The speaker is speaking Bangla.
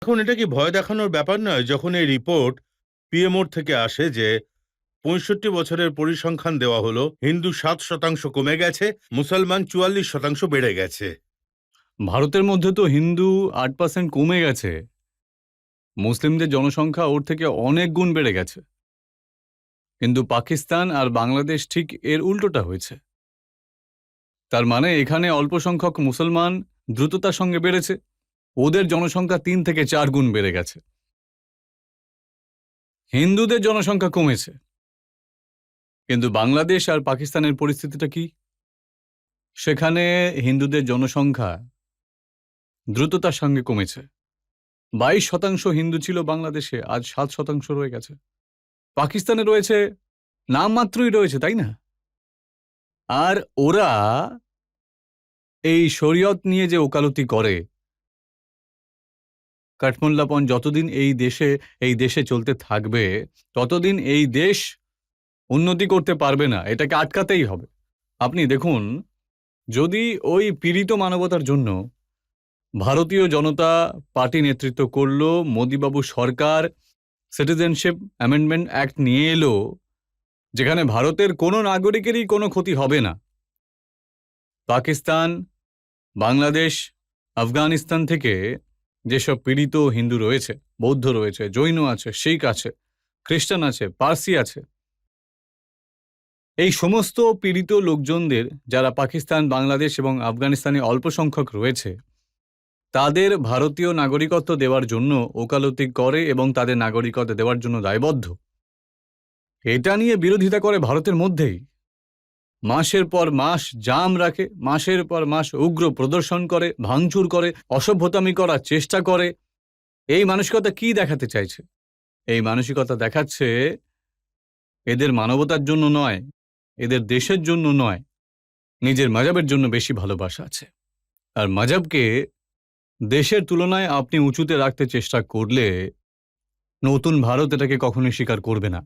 এখন এটা কি ভয় দেখানোর ব্যাপার নয় যখন এই রিপোর্ট পিএমওর থেকে আসে যে ৬৫ বছরের পরিসংখ্যান দেওয়া হলো, হিন্দু ৭% কমে গেছে, মুসলমান ৪৪% বেড়ে গেছে। ভারতের মধ্যে তো হিন্দু ৮% কমে গেছে, মুসলিমদের জনসংখ্যা ওর থেকে অনেক গুণ বেড়ে গেছে। কিন্তু পাকিস্তান আর বাংলাদেশ ঠিক এর উল্টোটা হয়েছে। তার মানে এখানে অল্প সংখ্যক মুসলমান দ্রুততার সঙ্গে বেড়েছে, ওদের জনসংখ্যা ৩ থেকে ৪ গুণ বেড়ে গেছে। হিন্দুদের জনসংখ্যা কমেছে, কিন্তু বাংলাদেশ আর পাকিস্তানের পরিস্থিতিটা কি? সেখানে হিন্দুদের জনসংখ্যা দ্রুততার সঙ্গে কমেছে। ২২% হিন্দু ছিল বাংলাদেশে, আজ ৭% রয়ে গেছে। পাকিস্তানে রয়েছে, নামমাত্রই রয়েছে, তাই না? আর ওরা এই শরীয়ত নিয়ে যে ওকালতি করে, কাঠমোল্লাপন যতদিন এই দেশে চলতে থাকবে, ততদিন এই দেশ উন্নতি করতে পারবে না, এটাকে আটকাতেই হবে। আপনি দেখুন, যদি ওই পীড়িত মানবতার জন্য ভারতীয় জনতা পার্টি নেতৃত্ব করলো, মোদিবাবু সরকার সিটিজেনশিপ অ্যামেন্ডমেন্ট অ্যাক্ট নিয়ে এলো, যেখানে ভারতের কোনো নাগরিকেরই কোনো ক্ষতি হবে না। পাকিস্তান, বাংলাদেশ, আফগানিস্তান থেকে যেসব পীড়িত হিন্দু রয়েছে, বৌদ্ধ রয়েছে, জৈন আছে, শিখ আছে, খ্রিস্টান আছে, পার্সি আছে, এই সমস্ত পীড়িত লোকজনদের, যারা পাকিস্তান, বাংলাদেশ এবং আফগানিস্তানে অল্প সংখ্যক রয়েছে, তাদের ভারতীয় নাগরিকত্ব দেওয়ার জন্য ওকালতি করে এবং তাদের নাগরিকত্ব দেওয়ার জন্য দায়বদ্ধ। এটা নিয়ে বিরোধিতা করে ভারতের মধ্যেই, মাসের পর মাস জাম রাখে, মাসের পর মাস উগ্র প্রদর্শন করে, ভাঙচুর করে, অসভ্যতামি করার চেষ্টা করে। এই মানসিকতা কি দেখাতে চাইছে? এই মানসিকতা দেখাচ্ছে এদের মানবতার জন্য নয়, এদের দেশের জন্য নয়, নিজের মাজাবের জন্য বেশি ভালোবাসা আছে। আর মাজাবকে দেশের তুলনায় আপনি উঁচুতে রাখতে চেষ্টা করলে নতুন ভারত এটাকে কখনোই স্বীকার করবে না।